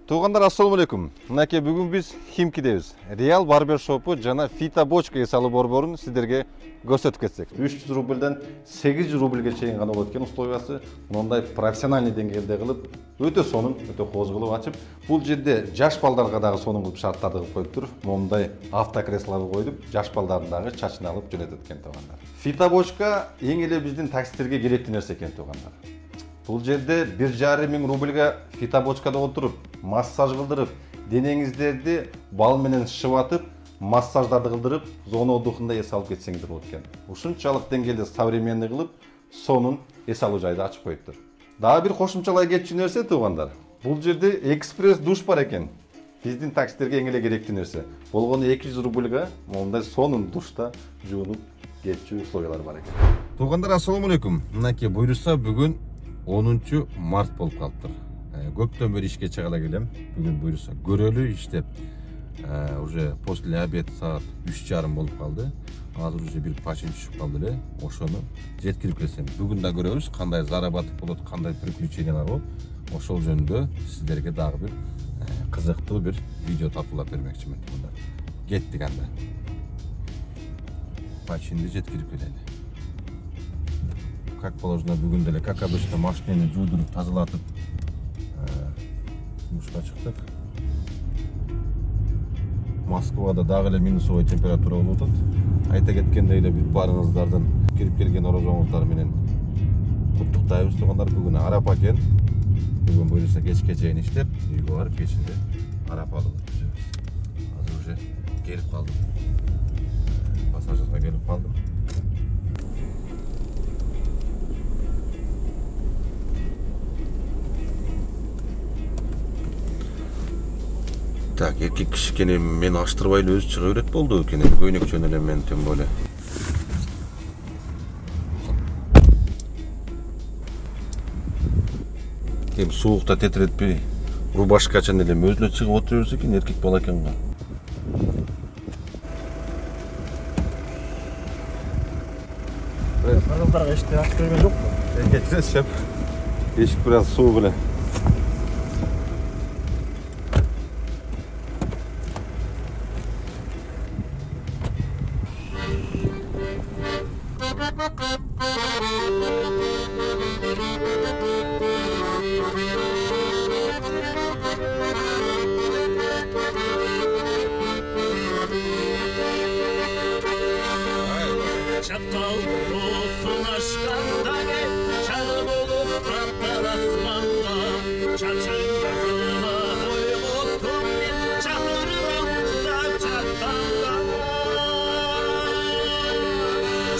Туғандар, ассаламу алейкум. Мынакей бүгін біз Химкидебіз. Реал барбершопы жана фита бочка эсалы борборун сіздерге көрсөтүп кетсек. 300 рубльден 800 рубльге чейин гана болот экен условиясы. Мындай профессиональный деңгээлде кылып, өтө сонун, өтө кооз кылып ачып, бул жерде жаш балдарга дагы сонун кылып шарттарды кылып коюптур. Мондай автокреслолорду коюп, жаш балдардын дагы чачын алып жөнөтөт экен туугандар. Фита бочка эң эле биздин таксисттерге керектүү нерсе экен туугандар. Бұл жерде 1,5 мың рубльға фита бочкада отырып, массаж қылдырып, денеңіздерді бал менен шыватып, массаждарды қылдырып, зона отдыхында ес алып кетсеңіздер болады екен. Ушунчалык деңгээлде современный кылып, сонун эс алуу жайды ачып коюптур. Дагы бир кошумчалай кетчү нерсе туугандар. Бул жерде экспресс душ бар экен. Биздин таксисттерге эң эле керектүү нерсе. Болгону 200 рубльга мондай сонун душта жуунуп кетчү условиялар бар экен. Туугандар, ассаламу алейкум. Мынакей буйруса бүгүн 10 март болып қалыптыр. Көптен бері ішке чыгала келем. Бүгін буйруса көрөлү иштеп. Уже после обед саат 3:30 болып қалды. Азыр уже бир пачен түшүп калды эле. Ошону жеткирип келсем. Бүгүн да көрөбүз кандай заработок болот, кандай приключениялар болот. Ошол жөнүндө сиздерге дагы бир кызыктуу бир видео тартуулап бермекчимин. Кеттик анда. Паченди жеткирип келели. Как положено бүгін деле, как обычно машинаны жуудуруп тазалатып жумушка чыктык. Москвада дагы эле минусовой температура болуп атат. Айта кеткендей эле баарыңыздардын кирип келген орозоңуздар менен куттуктайбыз туугандар. Бүгүн арапа экен. Бүгүн буюрса кечке чейин иштеп, үйгө барып кечинде арапа алып өткүзөбүз. Азыр уже келип калдым. Пассажирге келип калдым. Так, эркек киши экен, мени аштырбай эле өзү чыга берет болду экен, көйнөкчөнү эле мен тем более. Кем суукта тетиретпей, рубашкачан эле өзү эле чыгып отура берсе экен, эркек бала экен го. Кыргыздарга эшикти ачып берген жокпу? Кетиресиз шеп. Эшик бир аз суук эле. Çatal olsun aşkanda çağı bulup tatlar asmanda çaçın kızına koyuldum ben çatırdan da çatandan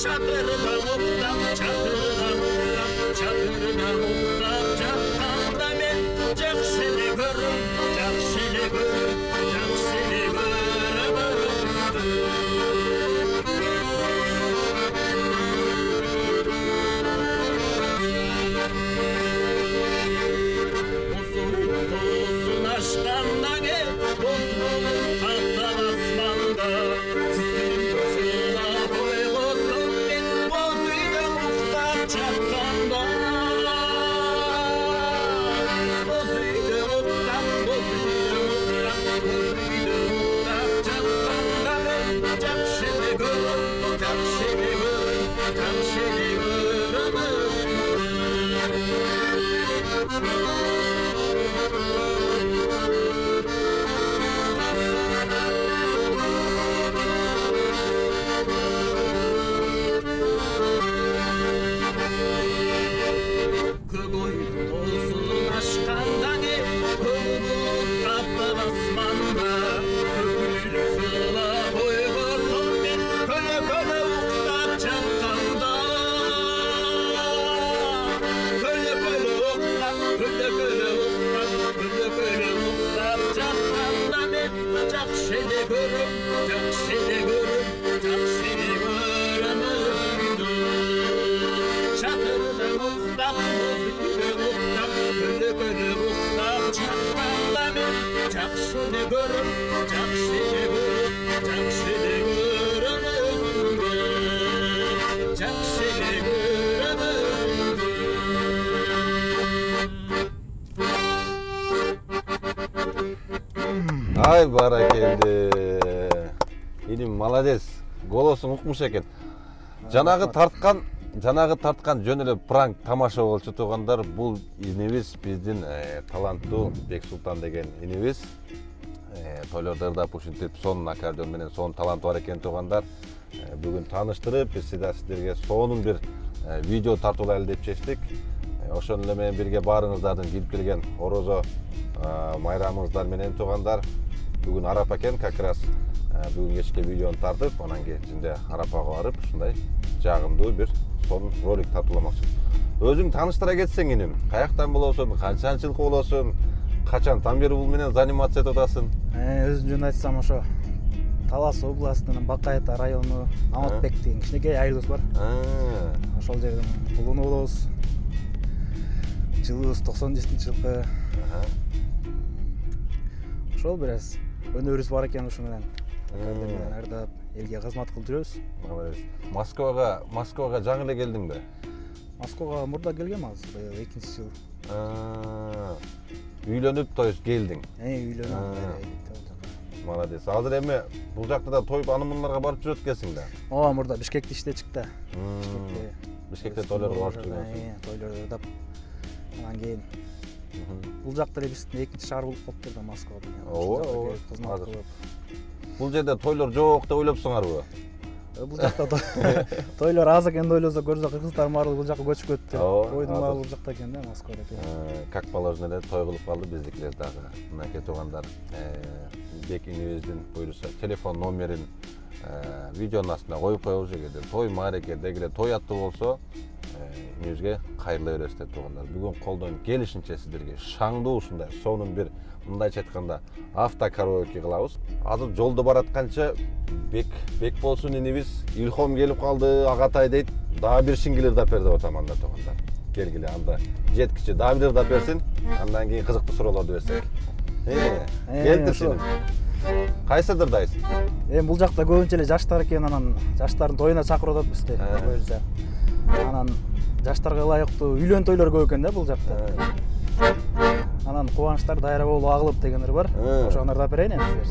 çatırdan uçtan çatırdan uçtan çatanda ben cakşını görüm cakşını görüm cakşını görüm Ай баракелде. Иним молодец. Голосуң укмуш экен. Жанагы тарткан жөн эле пранк тамаша болчу туугандар. Бул инибиз биздин таланттуу Бексултан деген инибиз. Тойлордорда ушинтип сонун аккордеон менен сонун таланты бар экен туугандар. Бүгүн тааныштырып, биз сиздерге сонун бир видео тартуулайлы деп чечтик. Ошону эле менен бирге баарыңыздардын келип келген орозо майрамыңыздар менен туугандар. Бүгүн арапа экен, как раз бүгүн кечке видеону тартып, анан кечинде арапага барып, ушундай жагымдуу бир сонун ролик тартууламакчыбыз. Өзүң тааныштыра кетсең иним, каяктан болосуң, канчанчы жылкы болосуң, качантан бери бул менен заниматься этип атасың? Өзүм жөн айтсам ошо Талас областынын Бакайта району Наматбек деген кичинекей айылыбыз бар. Ошол жерден улуну болобуз. Жылыбыз 97-жылкы. Ошол бир аз өнөрүбүз бар экен ушу менен. Ардап элге кызмат кылып жүрөбүз. Москвага жаңы эле келдиңби? Москвага мурда келгем азыр, быйыл 2-жыл. Үйлөнүп, то есть келдиң. Үйлөнүп. Молодец. Азыр эми бул жакта да той анымындарга барып жүрөт экенсиң да. Мурда Бишкекте иштечик да. Бишкекте тойлорго барып жүргөнсүң. Тойлорду ырдап. Анан кийин бул жакта эле биздин экинчи шаар болуп калыптыр да Москвада. Кызмат кылып. Бул жерде тойлор жок деп ойлопсуңарбы? Бул жакта тойлор аз экен деп ойлосо көрсө кыргыздарым баары бул жака көчүп кетти. Тойдун баары бул жакта экен да, Москвада экен. Как положено эле той кылып калды биздикилер дагы. Мынакей туугандар, Бек инибиздин буйруса телефон номерин видеонун астына коюп коебуз. Эгерде той маареке дегиле той аттуу болсо, инибизге кайрыла бересиздер туугандар. Бүгүн колдон келишинче сиздерге шаңдуу ушундай сонун бир, мындайча айтканда, автокараоке кылабыз. Азыр жолдо баратканча Бек болсун инибиз илхом келип калды, агатай дейт. Дагы бир шиңгил ырдап бер деп атам анда туугандар. Келгиле анда жеткичи дагы бир ырдап берсин, андан кийин кызыктуу суроолорду берсек. Келдирсин. Кайсы ырдайсың? Эми бул жакта көбүнчө эле жаштар экен, анан жаштардын тоюна чакырып атат бизди. Буюрса. Анан жаштарга ылайыктуу үйлөн тойлор көп экен да бул жакта. Анан кубанычтар дайра болуп агылып дегендер бар. Ошону ырдап берейин эми.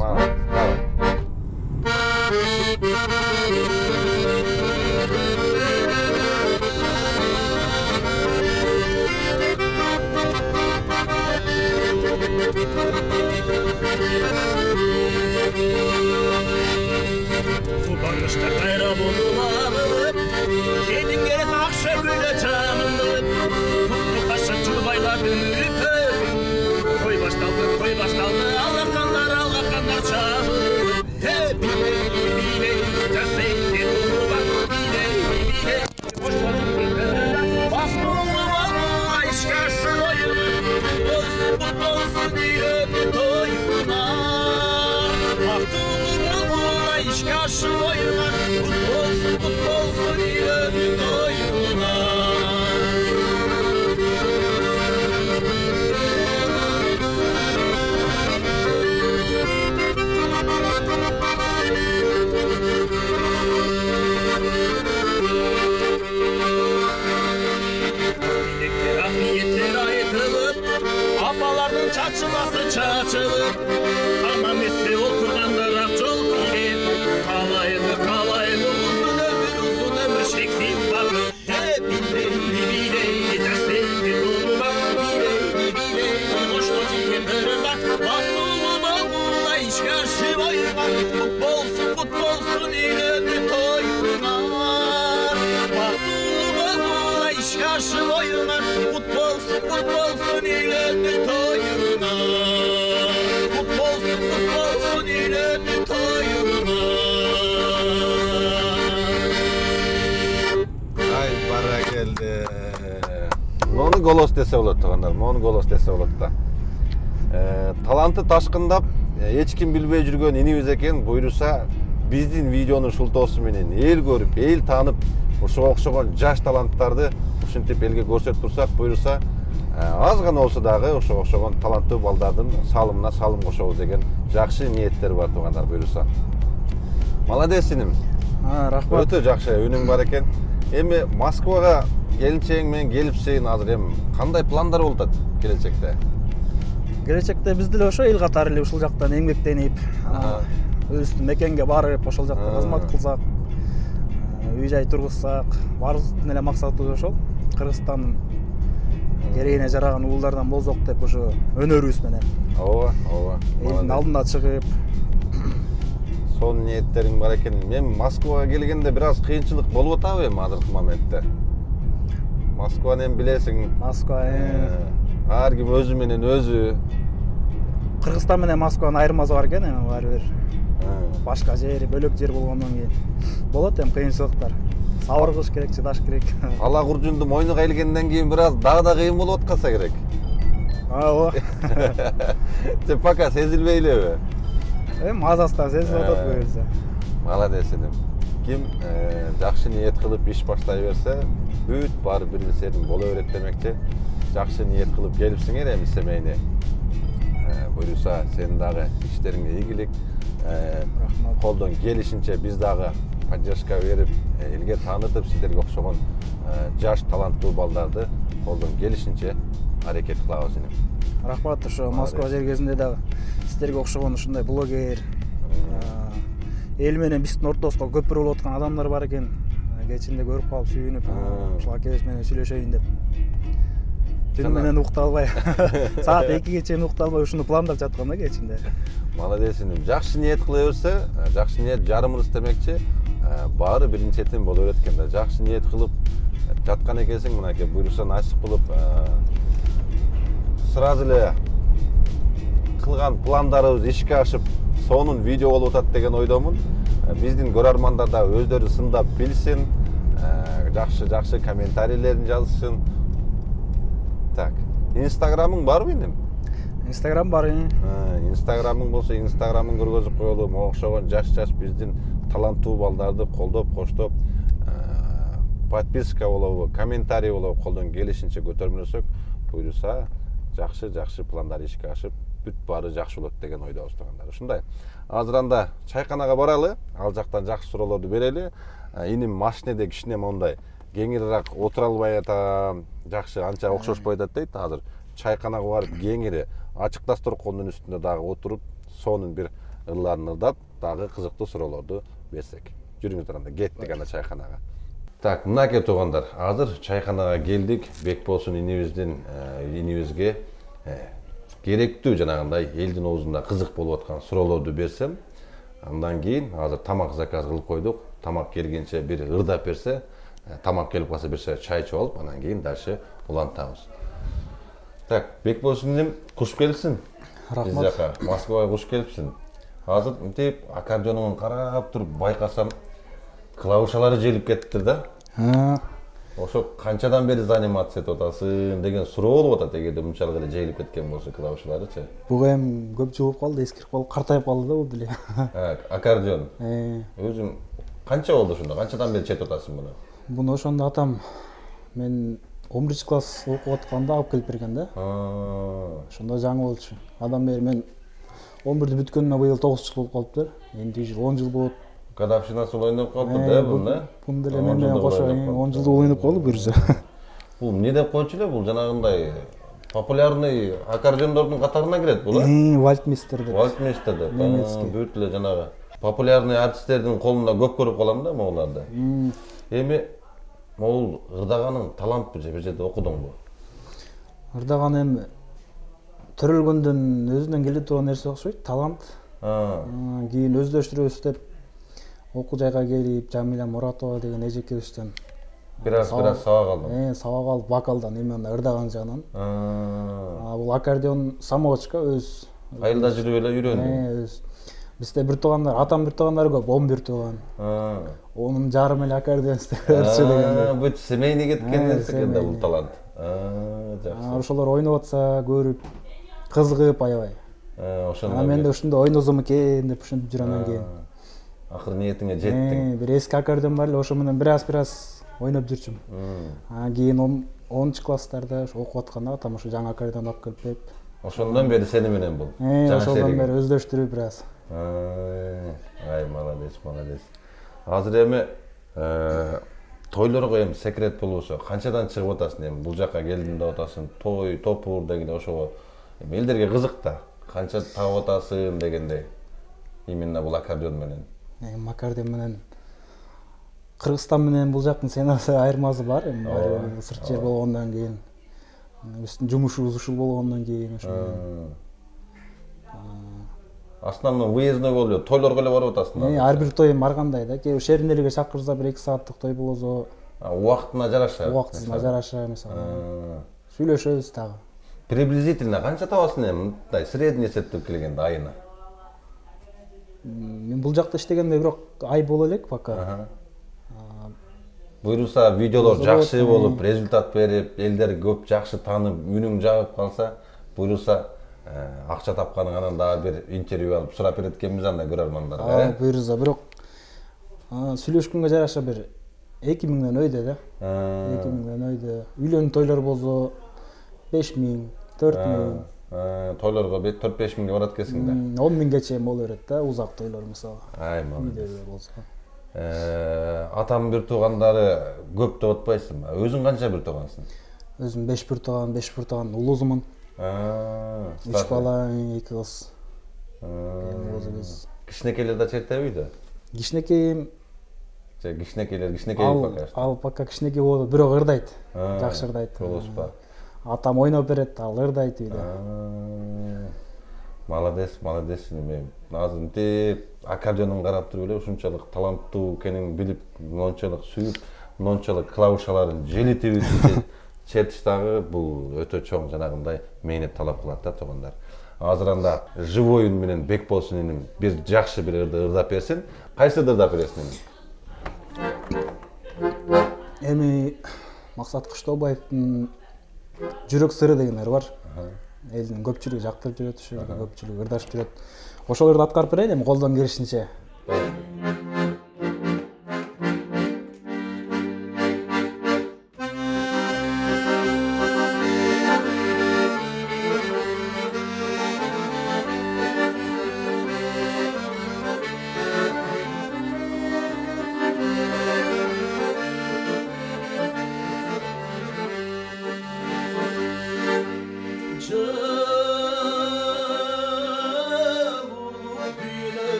Кубанычтар кайра болуп агылып, келин келет акча күлө чамындып, тукташып журбайлардын үрпөп, той башталды, алакандар чабып, билей, жасайын турбан, билей, бактуулуу айшка шыройын, болсун үйрөнү тоюна, бактуулуу айшка шыройын, болсун үйрөнү тоюна. Çaçılası çaçılıp, tamam etse oturganlar ak jol kiyip, kalaylı uzun ömür şeksiz bakıp, biley, derseydi durmak, biley, hoşla jigen ırmak, baktulu bağula iş karşı bayırmak, kut bolsun ileri toyunar, baktulu bağula iş karşı bayırmak, kut bolsun ileri toyunar, kut bolsun ileri toyunar. Ай баракелде. Мону голос десе болот туугандар, мону голос десе болот да. Таланты ташкындап, эч ким билбей жүргөн инибиз экен, буйруса биздин видеонун шултоосу менен эл көрүп, эл таанып, ушуга окшогон жаш таланттарды ушинтип элге көрсөтүп турсак, буйруса аз гана болсо дагы ошого окшогон таланттуу балдардын салымына салым кошобуз деген жакшы ниеттер бар туугандар, буйруса. Молодец иним. Рахмат. Өтө жакшы үнүң бар экен. Эми Москвага келинчегиң менен келипсиң, азыр эми кандай пландар болуп атат келечекте? келечекте биз деле ошо эл катары эле ушул жактан эмгектенип өзүбүздүн мекенге барып ошол жакта кызмат кылсак, үй жай тургузсак, баарыбыздын эле максатыбыз ошол. Кыргызстандын керегине жараган уулдардан болсок деп ошо өнөрүбүз менен. Ооба. Элдин алдына чыгып. Сонун ниеттериң бар экен. Мен Москвага келгенде бир аз кыйынчылык болуп атабы эми азыркы моментте? Москваны эми билесиң. Москва Ар ким өзү менен өзү. Кыргызстан менен Москванын айырмасы бар экен эми баары бир. Башка жер, бөлөк жер болгондон кийин болот эми кыйынчылыктар. Сабыр кылыш керек, чыдаш керек. Ала куржунду мойнуга илгенден кийин бир аз дагы да кыйын болуп атканса керек. Ооба. Же пока сезилбей элеби? Мазасынан сезилип атат көбүнчө. Молодец иним. Ким жакшы ниет кылып иш баштай берсе, бүт баары бир нерсенин боло берет демекчи. Жакшы ниет кылып келипсиңер эми семейне. Буюрса сенин дагы иштериңе ийгилик. Рахмат. Колдон келишинче биз дагы поддержка берип, элге таанытып сиздерге окшогон жаш таланттуу балдарды колдон келишинче аракет кылабыз иним. Рахмат, ошо Москва жер кезинде дагы сиздерге окшогон ушундай блогер, эл менен биздин ортобузга көпүр болуп аткан адамдар бар экен. Кечинде көрүп калып сүйүнүп, ушул акебиз менен сүйлөшөйүн деп. Түн менен уктап албай, саат 2ге чейин уктап албай ушуну пландап жаткан да кечинде. Молодец иним. Жакшы ниет кыла берсе, жакшы ниет жарым ырыс демекчи, баары биринчетен боло берет экен да. Жакшы ниет кылып жаткан экенсиң, мынакей буйруксан ачык кылып, сразу эле кылган пландарыбыз ишке ашып, сонун видео болуп атат деген ойдомун. Биздин көрөрмандар да өздөрү сындап билсин, жакшы комментарийлерин жазышсын. Так, Инстаграмың барбы иним? Инстаграм бар. Инстаграмың болсо, Инстаграмын көргөзүп коелу. Окшогон жаш биздин таланттуу балдарды колдоп, коштоп, подписка болобу, комментарий болобу, колдон келишинче көтөрмөсөк, буйрса жакшы пландар ишке ашып, бүт баары жакшы болот деген ойдобуз туугандар. Ушундай. Азыр анда чайканага баралы, ал жактан жакшы суроолорду берели. Иним машинеде кичине мондай кеңирирээк отура албай атам, жакшы анча окшошпой атат дейт. Азыр чайканага барып кеңири ачык дасторкондун үстүндө дагы отуруп, сонун бир ырларын ырдап, дагы кызыктуу суроолорду берсек. Жүрүңүздөр анда, кеттик анда чайканага. Так, мынакей туугандар, азыр чайканага келдик. Бекболсун инибизге керектүү жанагындай элдин оозунда кызык болуп аткан суроолорду берсем, андан кийин азыр тамак заказ кылып койдук. Тамак келгенче бир ырдап берсе, тамак келип калса берсе чай ичип алып, андан кийин дальше улантабыз. Так, Бекболсун куш келипсиң? Рахмат. Биз жака Москвага куш келипсиң? Азыр мынтип аккордеонгун карап туруп байкасам, клавишалары желип кеттир да. Ошо канчадан бери заниматься этип атасың деген суроо болуп атат, эгерде мынчалык эле желип кеткен болсо клавишаларычы. Буга эми көп жыл болуп калды, эскирип калып, картайып калды да бул деле. Аккордеон. Өзүм канча болду ошондо? Канчадан бери чечип атасың муну? Буну ошондо атам мен 11-класс окуп атканда алып келип берген да. Ошондо жаңы болчу. Адам бери мен 11-ди бүткөнүнө быйыл 9 жыл болуп калыптыр. Энди 10 жыл болот. Годовщинасы ойноп калыптыр да бул, да? Бун деле мен менен кошо 10 жылда ойноп калды бүрсө. Бул эмне деп койчу эле? Бул жанагындай популярный аккордеондордун катарына кирет бул, Вальтмейстер деп. Вальтмейстер деп. Бүт эле жанагы популярный артисттердин колунда көп көрүп калам да могуларды. Эми могул ырдаганың талантпы же бир жерде окудуңбу? Ырдаган эми төрөлгөндөн өзүнөн келе турган нерсе окшойт, талант. Кийин өздөштүрөбүз деп окуу жайга келип, Жамиля Муратова деген эжекебизден бир аз сабак алдым. Сабак алып вокалдан, эми ырдаган жагынан. Бул аккордеон самоочка өз айылда жүрүп эле үйрөндүм. Бизде бир туугандар, атам бир туугандар көп, 11 тууган. Онун жарым эле аккордеон иштеберчү деген. Бүт семейный кеткен нерсе экен да бул талант. Жакшы. Ошолор ойноп атса көрүп, кызыгып аябай. Ошондо мен да ушундай ойносом экен деп ушинтип жүрөмөн кийин. Акыры ниетиңе жеттиң. Бир эски аккордеон бар эле, ошо менен бир аз ойноп жүрчүм. Кийин 10-класстарда окуп атканда атам ошо жаңы аккордеон алып келип берип. Ошондон бери сени менен бул. Ошондон бери өздөштүрүп бир аз. Ай, молодец. Азыр эми тойлорго эми секрет болбосо канчадан чыгып атасың эми? Бул жака келдим деп атасың, той, топур дегенде ошого Элдерге кызык да. Канча таап атасың дегендей. Именно бул аккордеон менен. Аккордеон менен Кыргызстан менен бул жактын сценасы айырмасы бар. Эми сырт жер болгондон кийин, биздин жумушубуз ушул болгондон кийин ошо. Основной выездной болуп, тойлорго эле барып атасың. Ар бир той баргандай да. Кээ бир шериндерге чакырса 1-2 сааттык той болсо, Убактына жараша. убактысына жараша мисалы. Сүйлөшөбүз дагы. Приблизительно канча табасың эми мындай средний эсептеп келгенде айына? Мен бул жакта иштегенде бирок ай боло элек пока. Буйруса видеолор жакшы болуп, результат берип, элдер көп жакшы таанып, үнүң жагып калса, буйруса акча тапканың анан дагы бир интервью алып сурап берет экенбиз анда көрөрмандарга. Буйруса бирок сүйлөшкөнгө жараша бир 2000ден өйдө да. 2000ден өйдө. Үйлөнүү тойлор болсо 5000, 4000. Тойлорго 4-5 миңге барат экенсиң да. 10 миңге чейин боло берет да, узак тойлор мисалы. Молодец. Болсо. Атам бир туугандары көп деп атпайсыңбы? Өзүң канча бир туугансың? Өзүм 5 бир тууган улуусумун. 3 бала, 2 кыз. Кичинекейлер да чертеп үйдө? Кичинекейим Кичинекейлер пока. Ал пока кичинекей болот, бирок ырдайт. Жакшы ырдайт. Болоспу. Атам ойноп берет, ал ырдайт үйдө. Молодец. Мен азыр мынтип аккордеонун карап туруп эле ушунчалык таланттуу экенин билип, мончалык сүйүп, мончалык клавишаларын желитип чертиш дагы бул өтө чоң жанагындай мээнет талап кылат да туугандар. Азыр анда живой үн менен Бекболсун иним бир жакшы бир ырдап берсин. Кайсы ырдап бересиң? Эми Максат Кыштообаевдин Жүрөк сыры деген ыры бар. Элдин көпчүлүгү жактырып жүрөт, ошо көпчүлүгү ырдашып жүрөт. Ошол ырды аткарып берейин эми колдон келишинче.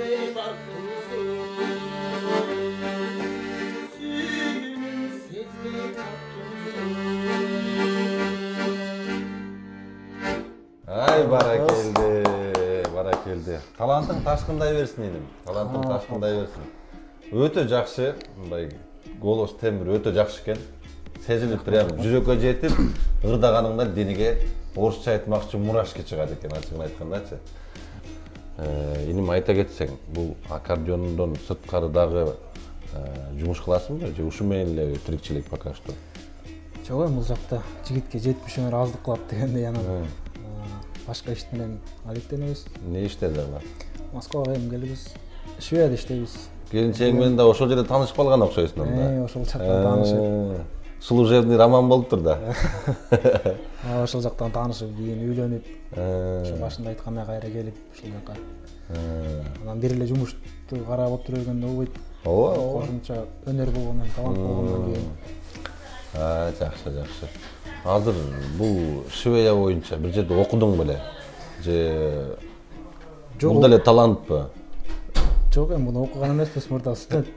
Sezme tatlısı Suyunun sezme tatlısı Ay barakeldi, barakeldi. Талантың ташқындай берсін едім. Талантың ташқындай берсін. Өте жақсы, мындай голос тембр өте жақсы екен. Сезіліп прям жүрекке жетіп, ырдағаныңда денеге орысша айтмақшы мурашки шығады екен, ашығын айтқандачы. Инем айта кетсең, бұл аккордеондон сырткарыдағы жұмыс қыласың ба? Же ушуменен эле тирикчилик пока что? Жок, бул жакта жигитке жетпишеңер аздык кылат дегендей анан башка иш менен алектенебиз. Не иштеди алар? Москвага эми келебиз. Шведияда иштейбиз. Келинчегиң менен да ошол жерде таанышып калган окшойсуң анда. Ошол жактан таанышып. Служебный роман болуптур да. Ошол жактан таанышып, кийин үйлөнүп, ошо башында айткандай кайра келип ушул жака. Анан бир эле жумушту карап отура бергенде болбойт. Ооба. Кошумча өнөр болгондон, талант болгондон кийин. Жакшы, жакшы. Азыр бул Швея боюнча бир жерде окудуң беле? Же бул деле талантпы? Жок, эми муну окуган эмеспиз, мурда студент.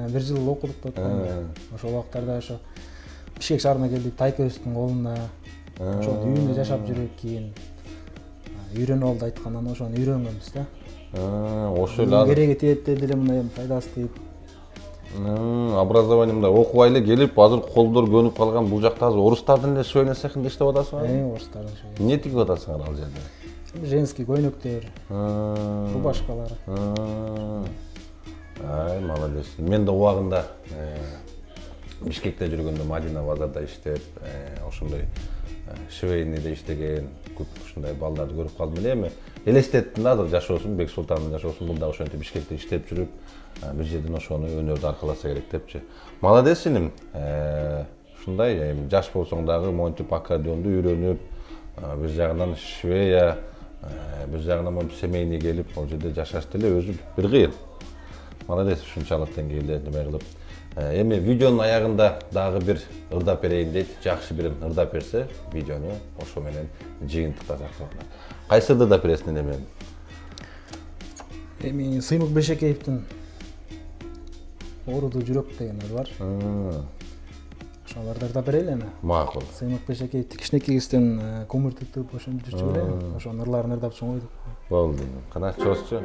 Бир жыл окудук деп атканда. Ошол убактарда ошо Бишкек шаарына келдик, тайкебиздин колунда. Ошол үйүндө жашап жүрүп, кийин үйрөнүп алды айткандан ошону үйрөнгөнбүз да. Ошол эле кереги тиет деди эле мындай пайдасы тип. Образованиемде окубай эле келип, азыр колдор көнүп калган бул жакта азыр орустардын эле швейный цехинде иштеп атасыңар? Орустардын швейный. Эмне тигип атасыңар ал жерде? Женский көйнөктөр, рубашкалар. Ай, молодец. Мен да убагында Бишкекте жүргөндө Мадина базарда иштеп, ошондой швейныйда иштеген, көп ушундай балдарды көрүп калдым эле. Эми элестеттим да, азыр жашоосун, Бексултандын жашоосун мында ошентип Бишкекте иштеп жүрүп, бир жерден ошону өнөрдү аркаласа керек депчи. Молодец иним. Ушундай эми жаш болсоң дагы монтип аккордеонду үйрөнүп, бир жагынан Швея, бир жагынан монтип семейный келип, ал жерде жашаш деле өзү бир кыйын. Молодец, ушунчалык деңгээлде неме кылып. Эми видеонун аягында дагы бир ырдап берейин дейт. Жакшы бир ырдап берсе, видеону ошо менен жыйынтыктасак. Кайсы ырдап бересиң эми? Эми Сыймык Бешекеевдин Ооруду жүрөк деген ыр бар. Ошолорду ырдап берели эми. Макул. Сыймык Бешекеев кичинекей кезден көмүр түтүп ошентип жүрчү беле. Ошонун ырларын ырдап чоң койдук. Болду. Кана чосчу.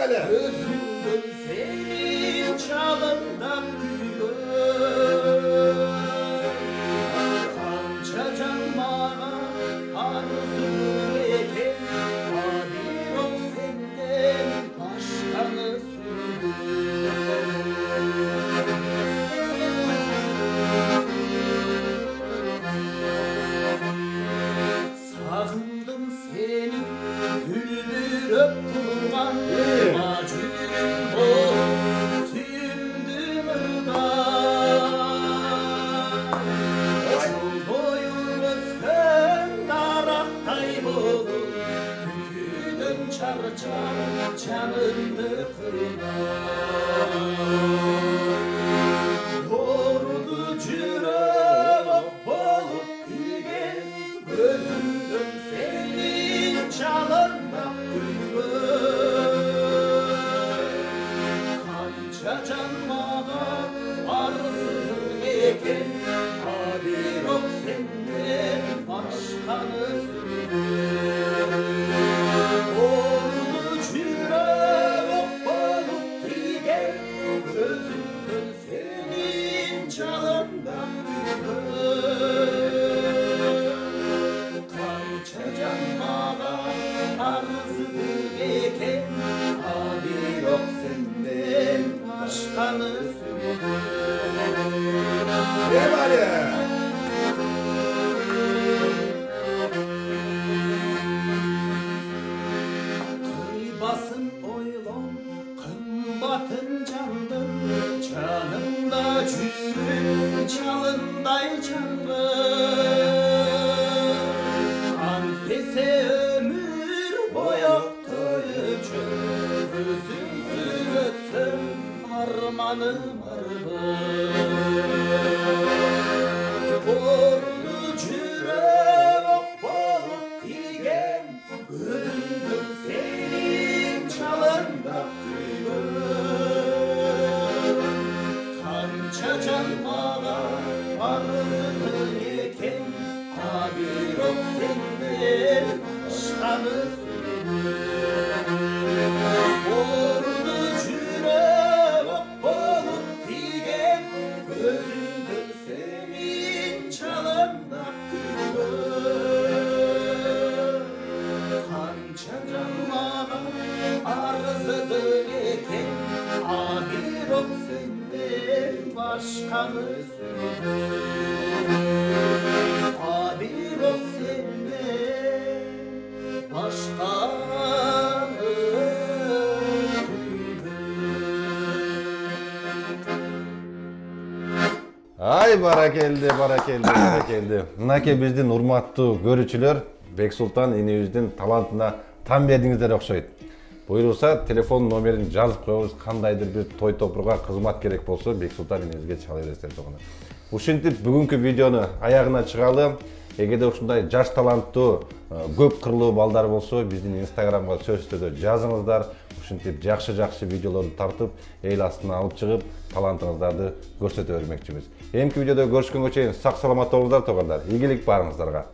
Gözümdün senin çalından Kança can bana arzu eken Hadir ol senden başkanı Sağındım seni güldürüp durgan Macunum bol sündüm ırdan Yol boyu özgün daraktay bulup Bütünüm çarçar canımı kırdan Yordu cürek bolup gügen Gözümdün senin çalından Kança can bana arzun eken Hadir ol senden başkanı Ordu çürek balık digen Gözümdün senin can башканы сүйгөн. Кыйбасын ойлон, кымбатын жандын, жанымда жүрүп чалындай чаңгын. Антесе өмүр боёктой өчүп, өзүңсүз өтсөм арманым арбын. Орду жүрөк ок болуп тийген, өзүңдүн сенин чалында күйгөн. Канча жан мага арзыдың экен, а бирок сенден башканы сүйгөн. Орду жүрөк ок болуп тийген, өзүңдүн сенин чалында күйгөн. Канча жан мага арзыдың экен, а бирок сенден башканы сүйгөн. А бирок сенден башканы Ай баракелди, баракелди, баракелди. Мынакей биздин урматтуу көрүүчүлөр Бексултан энебиздин талантына там бердиңиздер окшойт. Буйрулса телефон номерин жазып коебуз, кандайдыр бир той топурга кызмат керек болсо Бексултан энебизге чала бересиздер тогуна. Ушинтип бүгүнкү видеону аягына чыгалы. Эгерде ушундай жаш таланттуу, көп кырлуу балдар болсо, биздин Инстаграмга сөзсүз түрдө жазыңыздар. Ушинтип жакшы видеолорду тартып, эл астына алып чыгып, талантыңыздарды көрсөтө бермекчибиз. Эмки видеодо көрүшкөнгө чейин сак саламат болуңуздар, туугандар. Ийгилик барыңыздарга.